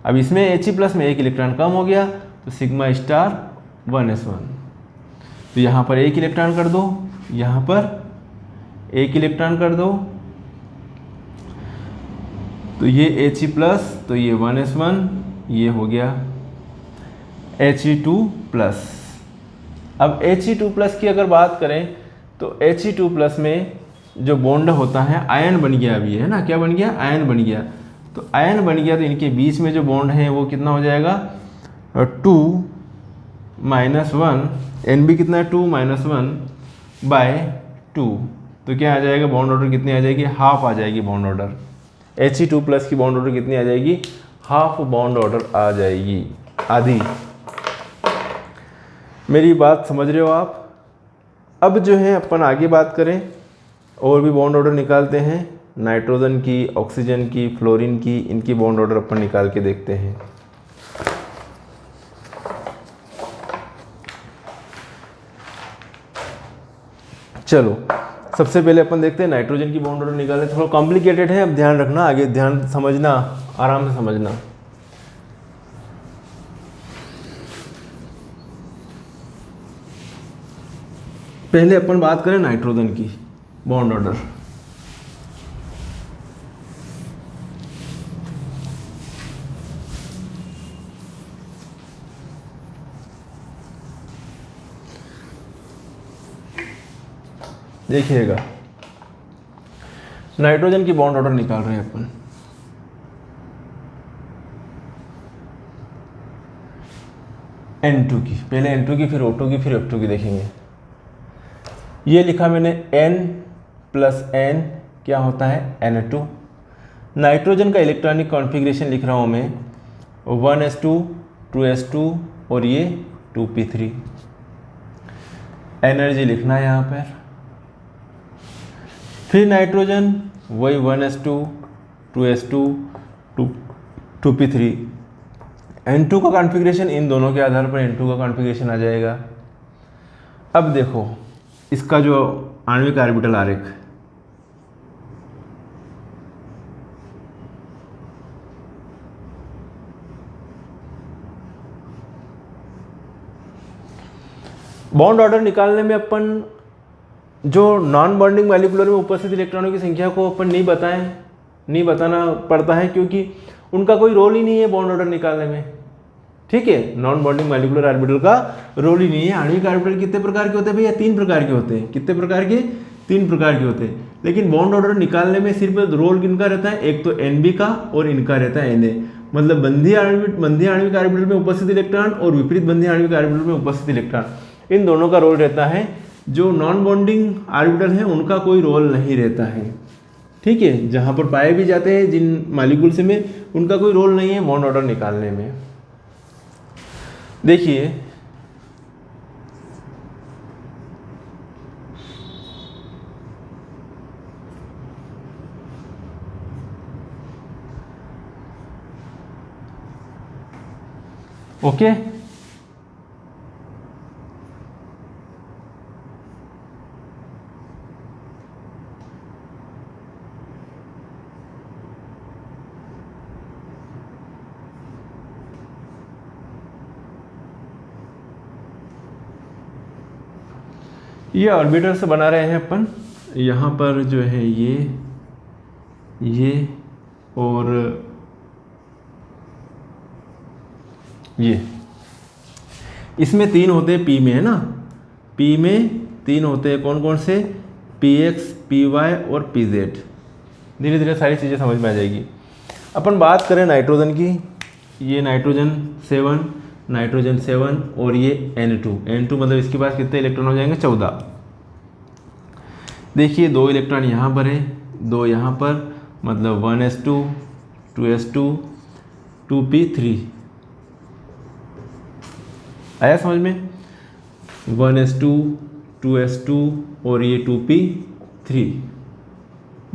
अब इसमें He प्लस में एक इलेक्ट्रॉन कम हो गया तो सिग्मा स्टार 1s1। तो यहाँ पर एक इलेक्ट्रॉन कर दो, यहाँ पर एक इलेक्ट्रॉन कर दो, तो ये He प्लस, तो ये 1s1, ये हो गया He2 प्लस। अब He2 प्लस की अगर बात करें तो He2 प्लस में जो बॉन्ड होता है आयन बन गया, अभी है ना, क्या बन गया, आयन बन गया। तो आयन बन गया तो इनके बीच में जो बॉन्ड है वो कितना हो जाएगा, 2 - 1, NB कितना है, 2 - 1/2। तो क्या आ जाएगा, बॉन्ड ऑर्डर कितनी आ जाएगी, हाफ आ जाएगी बॉन्ड ऑर्डर। He2 प्लस की बॉन्ड ऑर्डर कितनी आ जाएगी, हाफ बॉन्ड ऑर्डर आ जाएगी, आधी। मेरी बात समझ रहे हो आप। अब जो है अपन आगे बात करें, और भी बॉन्ड ऑर्डर निकालते हैं, नाइट्रोजन की, ऑक्सीजन की, फ्लोरीन की, इनकी बॉन्ड ऑर्डर अपन निकाल के देखते हैं। चलो सबसे पहले अपन देखते हैं नाइट्रोजन की बॉन्ड ऑर्डर निकालें। थोड़ा कॉम्प्लिकेटेड है, अब ध्यान रखना, आगे ध्यान समझना, आराम से समझना। पहले अपन बात करें नाइट्रोजन की बॉन्ड ऑर्डर। देखिएगा, नाइट्रोजन की बॉन्ड ऑर्डर निकाल रहे हैं अपन। N2 की, पहले N2 की, फिर O2 की, फिर F2 की देखेंगे। ये लिखा मैंने N + N क्या होता है, N2। नाइट्रोजन का इलेक्ट्रॉनिक कॉन्फ़िगरेशन लिख रहा हूँ मैं, 1s2, 2s2 और ये 2p3। एनर्जी लिखना है यहाँ पर। फिर नाइट्रोजन वही 1s2, 2s2, 2p3। N2 का कॉन्फ़िगरेशन, इन दोनों के आधार पर N2 का कॉन्फ़िगरेशन आ जाएगा। अब देखो इसका जो आणविक ऑर्बिटल आरेख, बॉन्ड ऑर्डर निकालने में अपन जो नॉन बॉन्डिंग मॉलिक्यूलर में उपस्थित इलेक्ट्रॉनों की संख्या को अपन नहीं बताना पड़ता है, क्योंकि उनका कोई रोल ही नहीं है बॉन्ड ऑर्डर निकालने में। ठीक है, नॉन बॉन्डिंग मॉलिक्यूलर ऑर्बिटल का रोल ही नहीं है। आणविक ऑर्बिटल कितने प्रकार के होते हैं भैया, 3 प्रकार के होते हैं। कितने प्रकार के, 3 प्रकार के होते हैं। लेकिन बॉन्ड ऑर्डर निकालने में सिर्फ रोल किनका रहता है, एक तो NB का और इनका रहता है Na। मतलब बंधी आणविक ऑर्बिटल में उपस्थित इलेक्ट्रॉन और विपरीत बंधी आणविक ऑर्बिटल में उपस्थित इलेक्ट्रॉन, इन दोनों का रोल रहता है। जो नॉन बॉन्डिंग ऑर्बिटल है उनका कोई रोल नहीं रहता है। ठीक है, जहाँ पर पाए भी जाते हैं जिन मॉलिक्यूल्स में, उनका कोई रोल नहीं है बॉन्ड ऑर्डर निकालने में। देखिए ओके, ये ऑर्बिटर से बना रहे हैं अपन। यहाँ पर जो है ये और ये, इसमें 3 होते हैं P में, है ना। P में 3 होते हैं, कौन कौन से, PX, PY और PZ। धीरे धीरे सारी चीज़ें समझ में आ जाएगी। अपन बात करें नाइट्रोजन की, ये नाइट्रोजन 7 और ये N2 मतलब इसके पास कितने इलेक्ट्रॉन हो जाएंगे 14। देखिए 2 इलेक्ट्रॉन यहाँ पर है, 2 यहाँ पर, मतलब 1s2 2s2 2p3। आया समझ में? 1s2 2s2 और ये 2p3,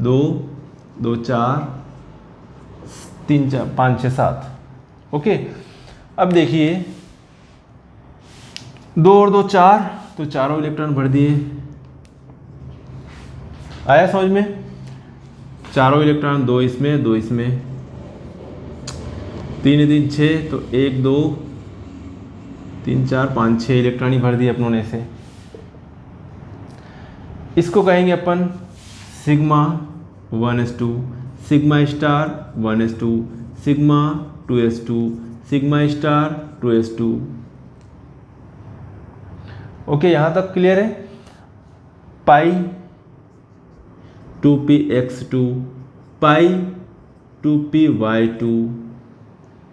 2 2 4 3 4 5 6 7। ओके, अब देखिए 2 और 2 4, तो चारों इलेक्ट्रॉन भर दिए। आया समझ में? चारों इलेक्ट्रॉन, 2 इसमें 2 इसमें, 3 3 6, तो 1 2 3 4 5 6 इलेक्ट्रॉन ही भर दिए अपनों ने से। इसको कहेंगे अपन sigma 1s2, sigma star 1s2, sigma 2s2, sigma star 2s2। Okay, यहाँ तक क्लियर है? पाई 2px2, पाई 2py2।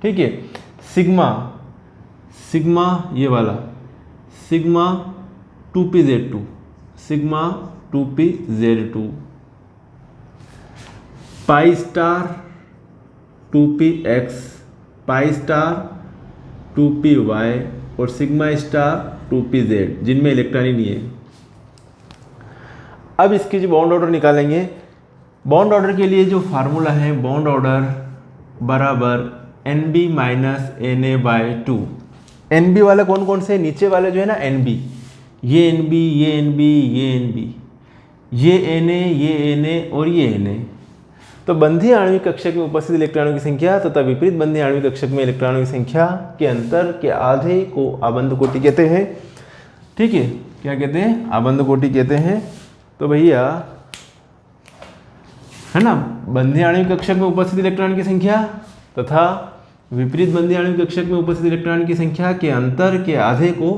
ठीक है, सिग्मा ये वाला sigma 2pz2, sigma 2pz2, pi star 2px, pi star 2py और सिग्मा स्टार 2pz, जिनमें इलेक्ट्रॉन ही नहीं है। अब इसकी जो बॉन्ड ऑर्डर निकालेंगे, बॉन्ड ऑर्डर के लिए जो फार्मूला है, बॉन्ड ऑर्डर बराबर NB माइनस Na/2। NB वाला कौन कौन से? नीचे वाले जो है ना NB, ये NB, ये NB, ये NB, ये Na, ये Na और ये Na। तो बंधीय आणविक कक्षक में उपस्थित इलेक्ट्रॉनों की संख्या तथा विपरीत बंधीय आणविक कक्षक में इलेक्ट्रॉनों की संख्या के अंतर के आधे को आबंध कोटि कहते हैं। ठीक है, क्या कहते हैं? आबंध कोटि कहते हैं। तो भैया है ना, बंधीय आणविक कक्षक में उपस्थित इलेक्ट्रॉन की संख्या तथा विपरीत बंधीय आणविक कक्षक में उपस्थित इलेक्ट्रॉन की संख्या के अंतर के आधे को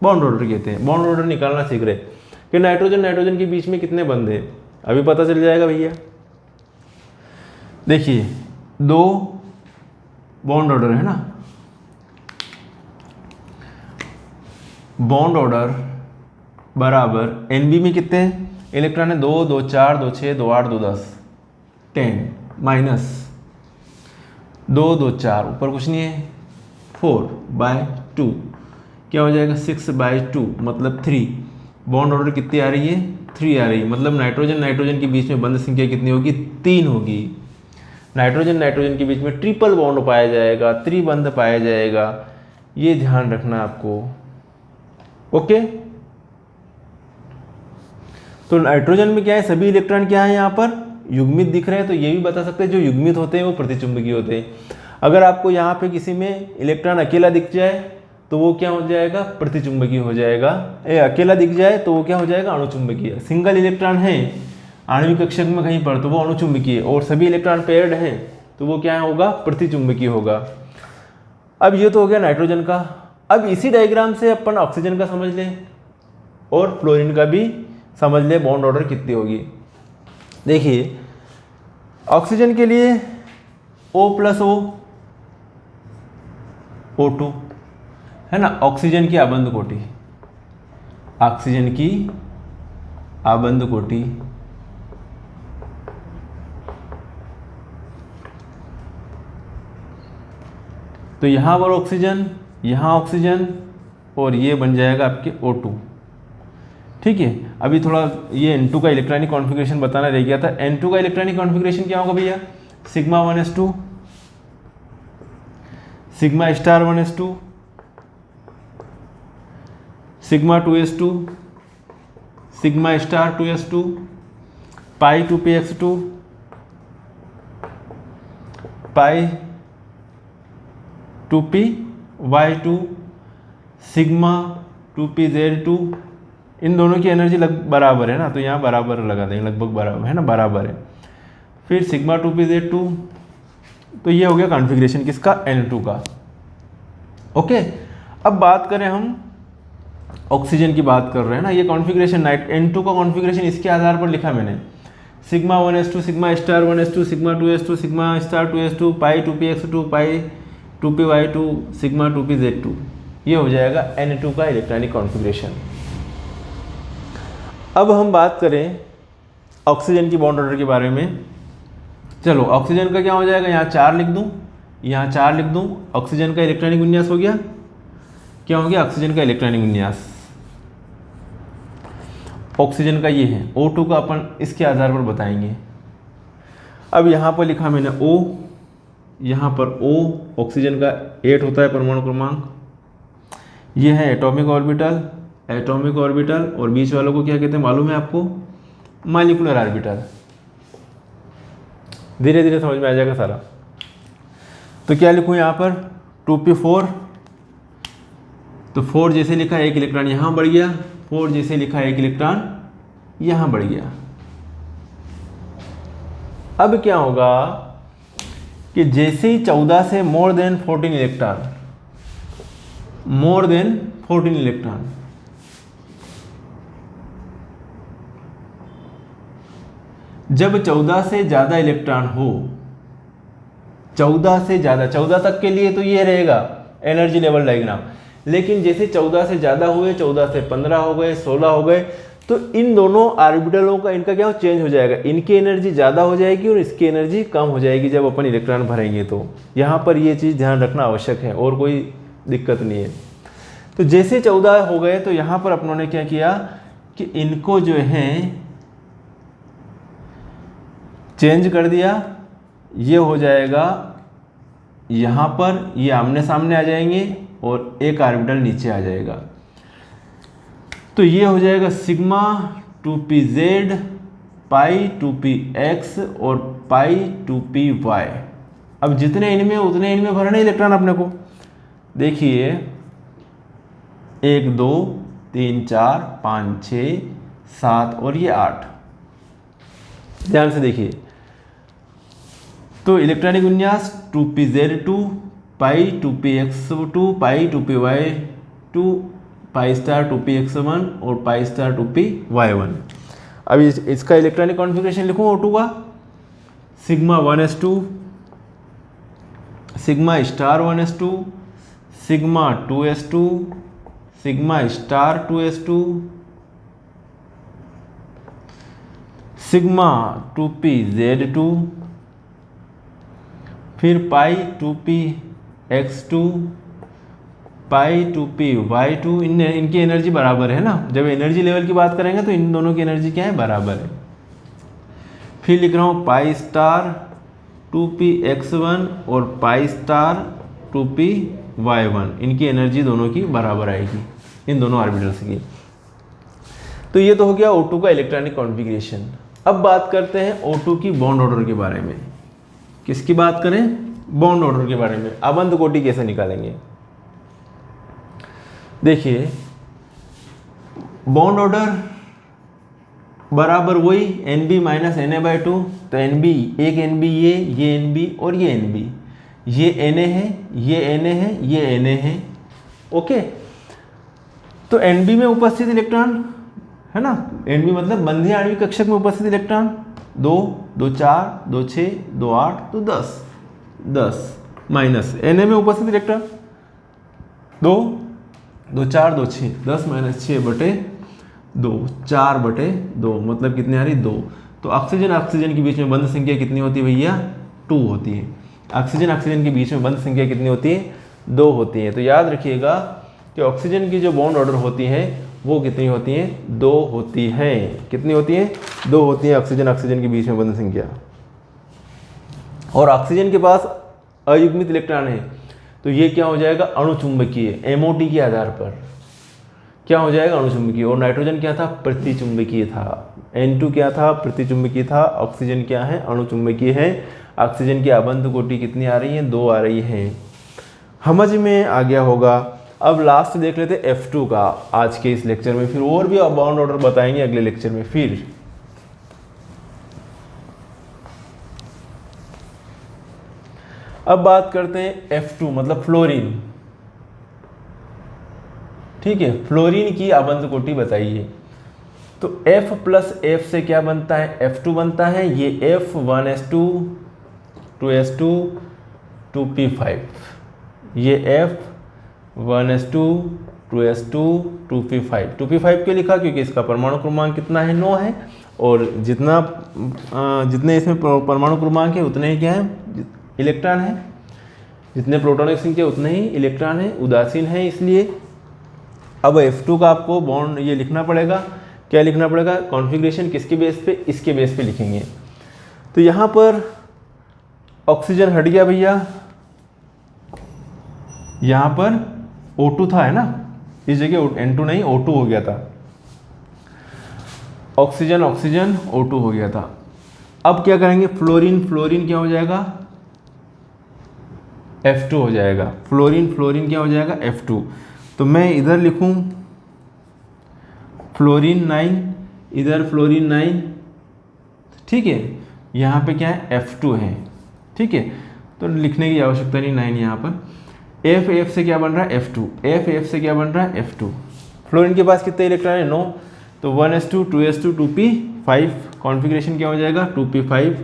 बॉन्ड ऑर्डर कहते हैं। बॉन्ड ऑर्डर निकालना सीख रहे कि नाइट्रोजन के बीच में कितने बंध हैं, अभी पता चल जाएगा भैया। देखिए 2 बॉन्ड ऑर्डर है ना, बॉन्ड ऑर्डर बराबर NB में कितने इलेक्ट्रॉन है? 2 2 4 2 6 2 8 2 10 10 माइनस 2 2 4, ऊपर कुछ नहीं है, 4/2 क्या हो जाएगा? 6/2 मतलब 3। बॉन्ड ऑर्डर कितनी आ रही है? 3 आ रही है। मतलब नाइट्रोजन के बीच में बंध संख्या कितनी होगी? 3 होगी। नाइट्रोजन के बीच में ट्रिपल बॉन्ड पाया जाएगा, त्रिबंध पाया जाएगा, ये ध्यान रखना आपको। ओके, तो नाइट्रोजन में क्या है? सभी इलेक्ट्रॉन क्या है यहाँ पर? युग्मित दिख रहे हैं। तो ये भी बता सकते हैं जो युग्मित होते हैं वो प्रतिचुंबकीय होते हैं। अगर आपको यहाँ पे किसी में इलेक्ट्रॉन अकेला दिख जाए तो वो क्या हो जाएगा? प्रतिचुंबकीय हो जाएगा। अकेला दिख जाए तो वो क्या हो जाएगा? अणुचुंबकीय। सिंगल इलेक्ट्रॉन है आणविक कक्षक में कहीं पर तो वो अणुचुंबकीय, और सभी इलेक्ट्रॉन पेयर्ड हैं तो वो क्या होगा? प्रतिचुंबकीय होगा। अब ये तो हो गया नाइट्रोजन का। अब इसी डायग्राम से अपन ऑक्सीजन का समझ लें और फ्लोरीन का भी समझ लें, बॉन्ड ऑर्डर कितनी होगी। देखिए ऑक्सीजन के लिए O+O O2 है ना, ऑक्सीजन की आबंध कोटि, ऑक्सीजन की आबंध कोटि तो यहाँ पर ऑक्सीजन, यहाँ ऑक्सीजन और ये बन जाएगा आपके O2। ठीक है, अभी थोड़ा ये N2 का इलेक्ट्रॉनिक कॉन्फ़िगरेशन बताना रह गया था। N2 का इलेक्ट्रॉनिक कॉन्फ़िगरेशन क्या होगा भैया? Sigma 1s2, sigma star 1s2, sigma 2s2, sigma star 2s2, पाई 2px2, पाई 2py2, सिग्मा 2pz2। इन दोनों की एनर्जी बराबर है ना, तो यहाँ बराबर लगा देंगे, लगभग बराबर है ना, बराबर है। फिर सिग्मा 2pz2, तो ये हो गया कॉन्फ़िगरेशन किसका? N2 का। ओके, अब बात करें हम ऑक्सीजन की बात कर रहे हैं ना, ये कॉन्फ़िगरेशन N2 का कॉन्फ़िगरेशन इसके आधार पर लिखा मैंने। Sigma 1s2 sigma star 1s2 sigma 2s2 sigma star 2s2 पाई 2px2 पाई 2py2 सिग्मा 2pz2। ये हो जाएगा N2 का इलेक्ट्रॉनिक कॉन्फ़िगरेशन। अब हम बात करें ऑक्सीजन की बॉन्ड ऑर्डर के बारे में। चलो ऑक्सीजन का क्या हो जाएगा, यहाँ 4 लिख दूँ, यहाँ 4 लिख दूँ। ऑक्सीजन का इलेक्ट्रॉनिक विन्यास हो गया, क्या हो गया, ऑक्सीजन का इलेक्ट्रॉनिक विन्यास। ऑक्सीजन का ये है, O2 का अपन इसके आधार पर बताएंगे। अब यहाँ पर लिखा मैंने O, यहाँ पर O, ऑक्सीजन का 8 होता है परमाणु क्रमांक। ये है एटॉमिक ऑर्बिटल, एटॉमिक ऑर्बिटल, और बीच वालों को क्या कहते हैं मालूम है आपको, मॉलिक्यूलर ऑर्बिटल। धीरे धीरे समझ में आ जाएगा सारा। तो क्या लिखूँ यहाँ पर 2p4, तो 4 जैसे लिखा है 1 इलेक्ट्रॉन यहाँ बढ़ गया, 4 जैसे लिखा है 1 इलेक्ट्रॉन यहाँ बढ़ गया। अब क्या होगा कि जैसे ही 14 से more than 14 electron, more than 14 electron, जब 14 से ज़्यादा इलेक्ट्रॉन हो, 14 से ज़्यादा, 14 तक के लिए तो ये रहेगा एनर्जी लेवल डायग्राम, लेकिन जैसे 14 से ज़्यादा हुए, 14 से 15 हो गए, 16 हो गए, तो इन दोनों ऑर्बिटलों का इनका क्या चेंज हो जाएगा, इनकी एनर्जी ज़्यादा हो जाएगी और इसकी एनर्जी कम हो जाएगी जब अपन इलेक्ट्रॉन भरेंगे। तो यहाँ पर ये चीज़ ध्यान रखना आवश्यक है और कोई दिक्कत नहीं है। तो जैसे 14 हो गए तो यहाँ पर अपनों ने क्या किया कि इनको जो है चेंज कर दिया, ये हो जाएगा यहाँ पर, ये आमने सामने आ जाएंगे और एक ऑर्बिटल नीचे आ जाएगा। तो ये हो जाएगा सिग्मा 2pz पाई 2px और पाई 2py। अब जितने इनमें उतने इनमें भरने इलेक्ट्रॉन अपने को। देखिए 1 2 3 4 5 6 7 और ये 8, ध्यान से देखिए। तो इलेक्ट्रॉनिक विन्यास 2pz2 पाई 2px2 पाई 2py2 पाई स्टार 2px1 और पाई स्टार 2py1। अब इसका इलेक्ट्रॉनिक कॉन्फ़िगरेशन लिखूँ O2 का, sigma 1s2 sigma star 1s2 sigma 2s2 sigma star 2s2 sigma 2pz2 फिर पाई 2px2 पाई 2py2। इनकी एनर्जी बराबर है ना, जब एनर्जी लेवल की बात करेंगे तो इन दोनों की एनर्जी क्या है, बराबर है। फिर लिख रहा हूँ पाई स्टार 2px1 और पाई स्टार 2py1, इनकी एनर्जी दोनों की बराबर आएगी, इन दोनों ऑर्बिटल्स की। तो ये तो हो गया O2 का इलेक्ट्रॉनिक कॉन्फ़िगरेशन। अब बात करते हैं O2 की बॉन्ड ऑर्डर के बारे में। किसकी बात करें, बॉन्ड ऑर्डर के बारे में। अबंध कोटि कैसे निकालेंगे, देखिए बॉन्ड ऑर्डर बराबर वही NB माइनस Na/2। तो NB, एक NB ये NB और ये NB, ये Na है, ये Na है, ये Na है, ओके। तो NB में उपस्थित इलेक्ट्रॉन है ना, NB मतलब बंधीय आणविक कक्षक में उपस्थित इलेक्ट्रॉन 2 2 4 2 6 2 8 तो 10 माइनस Na में उपस्थित इलेक्ट्रॉन 2 2 4 2 6 10 माइनस 6 बटे 2 4 बटे 2 मतलब कितनी आ रही 2। तो ऑक्सीजन ऑक्सीजन के बीच में बंध संख्या कितनी होती है भैया, 2 होती है। ऑक्सीजन ऑक्सीजन के बीच में बंध संख्या कितनी होती है, 2 होती है। तो याद रखिएगा कि ऑक्सीजन की जो बॉन्ड ऑर्डर होती है वो कितनी होती है, 2 होती है। कितनी होती है, 2 होती है ऑक्सीजन ऑक्सीजन के बीच में बंध संख्या। और ऑक्सीजन के पास अयुग्मित इलेक्ट्रॉन है तो ये क्या हो जाएगा, अणुचुंबकीय, MOT के आधार पर क्या हो जाएगा, अणुचुंबकीय। और नाइट्रोजन क्या था, प्रतिचुंबकीय था। N2 क्या था, प्रतिचुंबकीय था। ऑक्सीजन क्या है, अणुचुंबकीय है। ऑक्सीजन की आबंध कोटि कितनी आ रही है, 2 आ रही है। समझ में आ गया होगा। अब लास्ट देख लेते F2 का आज के इस लेक्चर में, फिर और भी बॉन्ड ऑर्डर बताएंगे अगले लेक्चर में। फिर अब बात करते हैं F2 मतलब फ्लोरीन। ठीक है, फ्लोरीन की आबंध कोटि बताइए। तो F प्लस F से क्या बनता है, F2 बनता है। ये F 1s2 2s2 2p5, ये F 1s2 2s2 2p5। 2p5 क्यों लिखा, क्योंकि इसका परमाणु क्रमांक कितना है, 9 है। और जितने इसमें परमाणु क्रमांक है उतने ही क्या है, इलेक्ट्रॉन है। जितने प्रोटॉन की संख्या उतने ही इलेक्ट्रॉन है, उदासीन है इसलिए। अब F2 का आपको बॉन्ड ये लिखना पड़ेगा, क्या लिखना पड़ेगा, कॉन्फ़िगरेशन किसके बेस पे, इसके बेस पे लिखेंगे। तो यहाँ पर ऑक्सीजन हट गया भैया, यहाँ पर O2 था, है ना, इस जगह N2 नहीं O2 हो गया था। ऑक्सीजन ऑक्सीजन O2 हो गया था। अब क्या करेंगे, फ्लोरीन फ्लोरीन क्या हो जाएगा, F2 हो जाएगा। फ्लोरीन फ्लोरीन क्या हो जाएगा, F2। तो मैं इधर लिखूं फ्लोरीन 9, इधर फ्लोरीन 9, ठीक है। यहाँ पे क्या है, F2 है, ठीक है। तो लिखने की आवश्यकता नहीं, 9 यहाँ पर। F से क्या बन रहा है, F2। F से क्या बन रहा है, F2। फ्लोरीन के पास कितने इलेक्ट्रॉन है, 9। तो 1s2 2s2 2p5, कॉन्फ़िगरेशन क्या हो जाएगा, 2p5।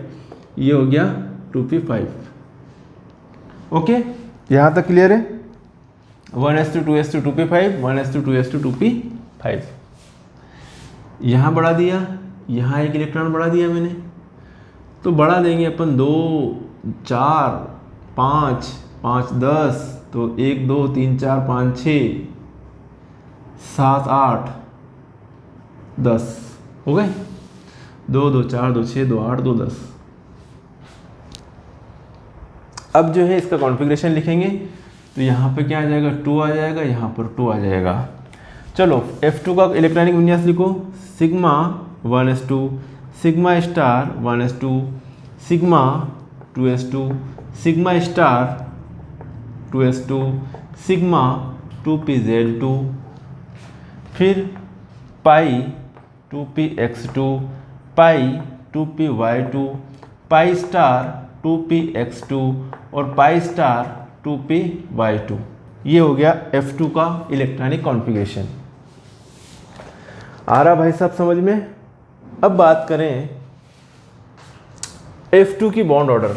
ये हो गया 2p5। ओके, यहाँ तक क्लियर है। 1s2 2s2 2p5, 1s2 2s2 2p5। यहाँ बढ़ा दिया, यहाँ एक इलेक्ट्रॉन बढ़ा दिया मैंने। तो बढ़ा देंगे अपन 2 4 5 5 10, तो 1 2 3 4 5 6 7 8 10 हो गए। 2 2 4 2 6 2 8 2 10। अब जो है इसका कॉन्फ़िगरेशन लिखेंगे। तो यहाँ पे क्या आ जाएगा, 2 आ जाएगा, यहाँ पर 2 आ जाएगा। चलो F2 का इलेक्ट्रॉनिक विन्यास लिखो, sigma 1s2, sigma star 1s2, sigma 2s2, sigma star 2s2, sigma 2pz2, फिर पाई 2px2, पाई 2py2, पाई स्टार 2px2 और पाई स्टार 2py2। ये हो गया F2 का इलेक्ट्रॉनिक कॉन्फ़िगरेशन। आ रहा भाई साहब समझ में। अब बात करें F2 की बॉन्ड ऑर्डर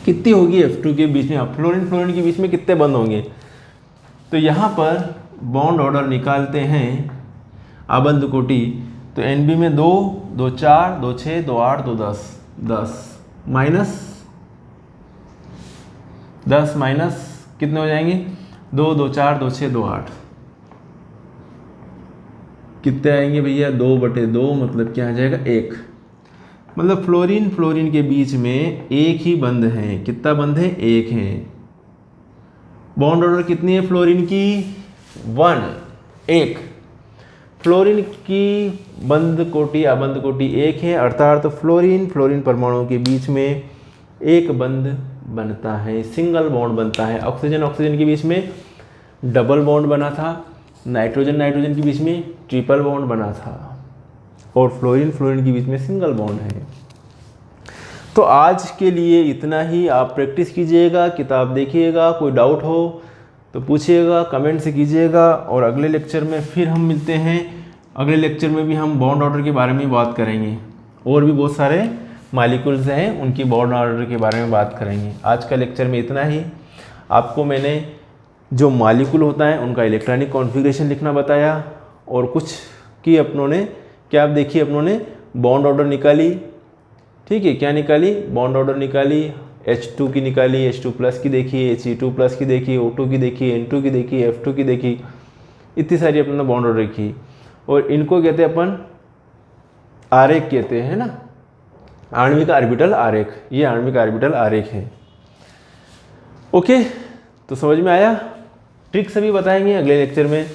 कितनी होगी, F2 के बीच में, फ्लोरीन फ्लोरीन के बीच में कितने बंद होंगे। तो यहाँ पर बॉन्ड ऑर्डर निकालते हैं आबंध कोटि। तो NB में 2 2 4 2 6 2 8 2 10 10 माइनस कितने हो जाएंगे, 2 2 4 2 6 2 8, कितने आएंगे भैया, 2/2, मतलब क्या आ जाएगा, 1। मतलब फ्लोरीन फ्लोरीन के बीच में एक ही बंध है। कितना बंध है, 1 है। बॉन्ड ऑर्डर कितनी है फ्लोरीन की, 1। फ्लोरीन की बंध कोटि आबंध कोटि 1 है, अर्थात फ्लोरीन फ्लोरीन परमाणुओं के बीच में एक बंध बनता है, सिंगल बॉन्ड बनता है। ऑक्सीजन ऑक्सीजन के बीच में डबल बॉन्ड बना था, नाइट्रोजन नाइट्रोजन के बीच में ट्रिपल बॉन्ड बना था, और फ्लोरीन फ्लोरीन के बीच में सिंगल बॉन्ड है। तो आज के लिए इतना ही। आप प्रैक्टिस कीजिएगा, किताब देखिएगा, कोई डाउट हो तो पूछिएगा, कमेंट से कीजिएगा। और अगले लेक्चर में फिर हम मिलते हैं। अगले लेक्चर में भी हम बॉन्ड ऑर्डर के बारे में बात करेंगे, और भी बहुत सारे मालिक्यूल्स हैं उनकी बॉन्ड ऑर्डर के बारे में बात करेंगे। आज का लेक्चर में इतना ही। आपको मैंने जो मालिक्यूल होता है उनका इलेक्ट्रॉनिक कॉन्फ़िगरेशन लिखना बताया, और कुछ की अपनों ने क्या देखी, अपनों ने बॉन्ड ऑर्डर निकाली, ठीक है। क्या निकाली, बॉन्ड ऑर्डर निकाली, H2 की निकाली, H2 प्लस की देखी, He2 प्लस की देखी, O2 की देखी, N2 की देखी, F2 की देखी, इतनी सारी अपने बॉन्ड ऑर्डर की। और इनको कहते हैं अपन आरेख कहते हैं ना, आणविक ऑर्बिटल आरेख। ये आणविक ऑर्बिटल आरेख है। ओके, तो समझ में आया। ट्रिक्स भी बताएंगे अगले लेक्चर में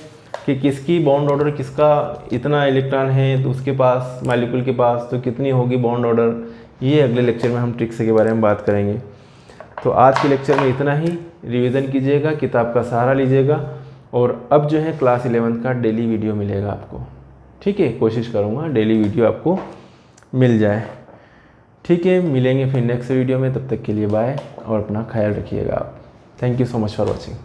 कि किसकी बॉन्ड ऑर्डर, किसका इतना इलेक्ट्रॉन है तो उसके पास, मॉलिक्यूल के पास तो कितनी होगी बॉन्ड ऑर्डर। ये अगले लेक्चर में हम ट्रिक्स के बारे में बात करेंगे। तो आज के लेक्चर में इतना ही। रिवीजन कीजिएगा, किताब का सहारा लीजिएगा, और अब जो है क्लास 11 का डेली वीडियो मिलेगा आपको, ठीक है। कोशिश करूँगा डेली वीडियो आपको मिल जाए, ठीक है। मिलेंगे फिर नेक्स्ट वीडियो में, तब तक के लिए बाय, और अपना ख्याल रखिएगा आप। Thank you so much for watching.